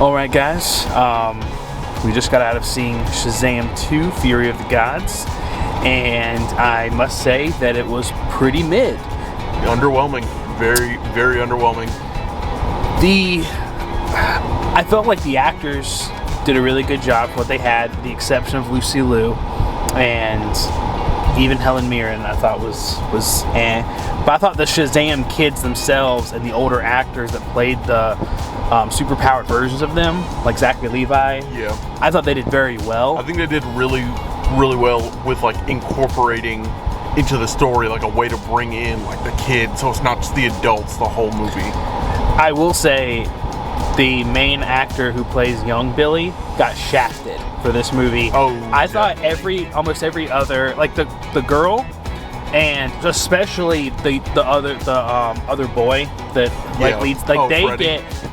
Alright guys, we just got out of seeing Shazam 2, Fury of the Gods, and I must say that it was pretty mid. Underwhelming. Very, very underwhelming. I felt like the actors did a really good job for what they had, with the exception of Lucy Liu, and even Helen Mirren I thought was But I thought the Shazam kids themselves and the older actors that played the superpowered versions of them, like Zachary Levi, yeah, I thought they did very well. I think they did really, really well with like incorporating into the story like a way to bring in like the kids, so it's not just the adults the whole movie. I will say the main actor who plays young Billy got shafted for this movie. Oh, I thought almost every other, like the girl, and especially the other boy that leads,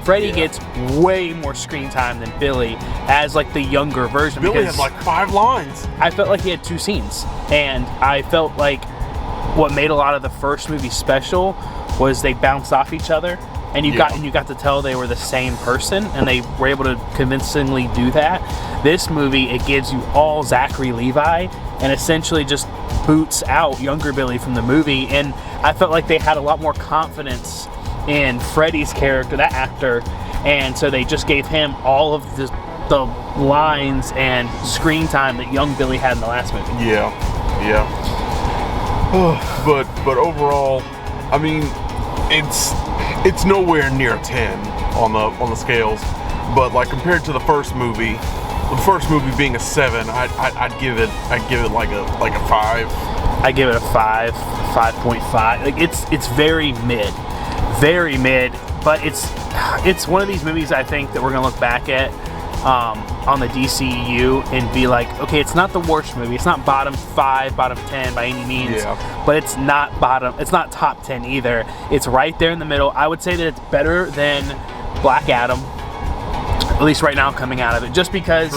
Freddie gets way more screen time than Billy as like the younger version. Billy had like 5 lines. I felt like he had 2 scenes, and I felt like what made a lot of the first movie special was they bounced off each other. And you got to tell they were the same person, and they were able to convincingly do that. This movie, it gives you all Zachary Levi, and essentially just boots out younger Billy from the movie. And I felt like they had a lot more confidence in Freddie's character, that actor, and so they just gave him all of the lines and screen time that young Billy had in the last movie. Yeah. But overall, I mean, it's nowhere near a 10 on the scales, but like compared to the first movie being a 7, I'd give it like a 5. I give it a 5.5. Like it's very mid, but it's one of these movies I think that we're gonna look back at on the DCEU and be like, okay, it's not the worst movie, it's not bottom 5, bottom 10 by any means, but it's not top 10 either. It's right there in the middle. I would say that it's better than Black Adam, at least right now coming out of it, just because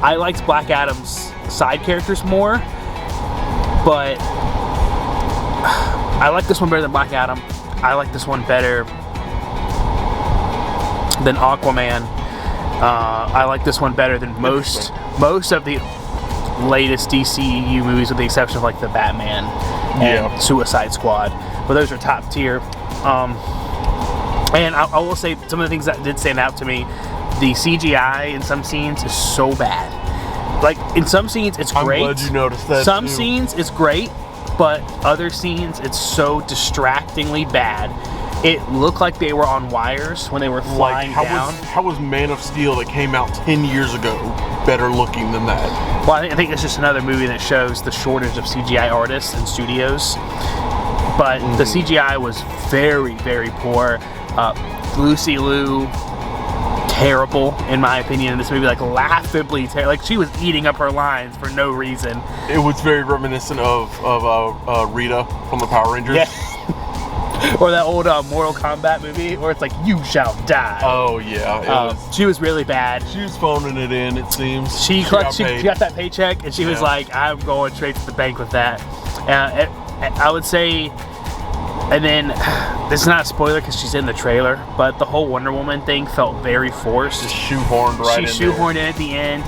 I liked Black Adam's side characters more, but I like this one better than Black Adam. I like this one better than Aquaman. I like this one better than most of the latest DCEU movies, with the exception of like the Batman and Suicide Squad, but those are top tier. And I will say some of the things that did stand out to me. The CGI in some scenes is so bad. Like in some scenes it's great. I'm glad you noticed that. Some scenes it's great, but other scenes it's so distractingly bad. It looked like they were on wires when they were flying down. How was Man of Steel that came out 10 years ago better looking than that? Well, I think it's just another movie that shows the shortage of CGI artists and studios. But the CGI was very, very poor. Lucy Liu, terrible in my opinion in this movie, like laughably terrible. Like she was eating up her lines for no reason. It was very reminiscent of Rita from the Power Rangers. Yeah. Or that old Mortal Kombat movie where it's like, you shall die. Oh yeah. She was really bad. She was phoning it in, it seems. She got that paycheck and she was like, I'm going straight to the bank with that. I would say, and then this is not a spoiler because she's in the trailer, but the whole Wonder Woman thing felt very forced. Just shoehorned right in. She shoehorned in at the end.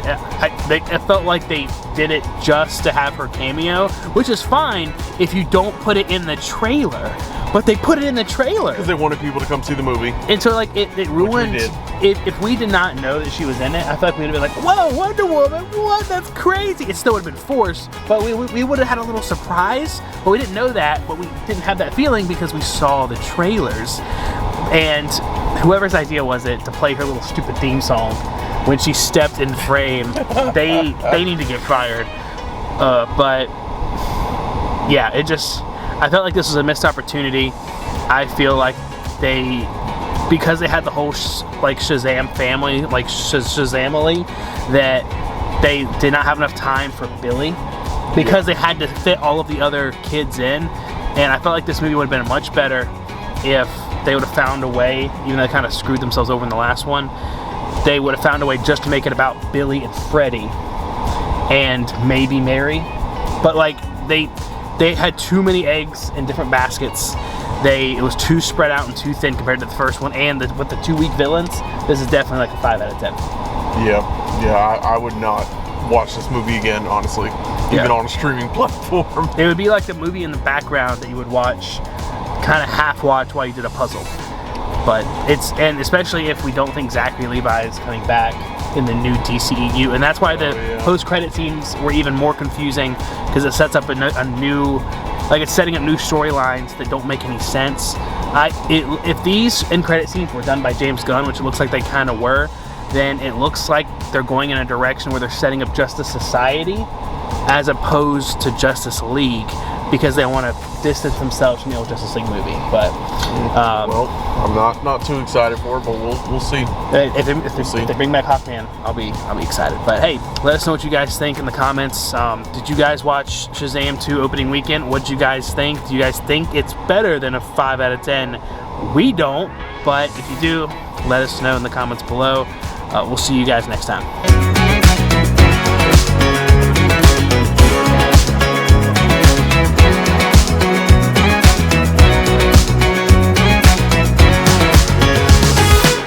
It felt like they did it just to have her cameo, which is fine if you don't put it in the trailer. But they put it in the trailer because they wanted people to come see the movie, and so like it ruined. If we did not know that she was in it, I feel like we would have been like, "Whoa, Wonder Woman! What? That's crazy!" It still would have been forced, but we would have had a little surprise. But we didn't know that, but we didn't have that feeling because we saw the trailers. And whoever's idea was it to play her little stupid theme song when she stepped in frame, they need to get fired. But yeah, I felt like this was a missed opportunity. I feel like because they had the whole Shazam family, like Shazamily, that they did not have enough time for Billy because they had to fit all of the other kids in. And I felt like this movie would have been much better if they would have found a way, even though they kind of screwed themselves over in the last one, they would have found a way just to make it about Billy and Freddie and maybe Mary. But like they had too many eggs in different baskets it was too spread out and too thin compared to the first one, and with the 2 weak villains, this is definitely like a 5 out of 10. Yeah, I would not watch this movie again, honestly, even on a streaming platform. It would be like the movie in the background that you would watch, kind of half watch while you did a puzzle. But and especially if we don't think Zachary Levi is coming back in the new DCEU, and that's why the post-credit scenes were even more confusing, because it sets up a new, like it's setting up new storylines that don't make any sense. If these end credit scenes were done by James Gunn, which it looks like they kind of were, then it looks like they're going in a direction where they're setting up Justice Society as opposed to Justice League, because they want to distance themselves from the old Justice League movie. But well, I'm not too excited for it, but we'll see. If they bring back Hawkman, I'll be excited. But hey, let us know what you guys think in the comments. Did you guys watch Shazam 2 opening weekend? What did you guys think? Do you guys think it's better than a 5 out of 10? We don't, but if you do, let us know in the comments below. We'll see you guys next time.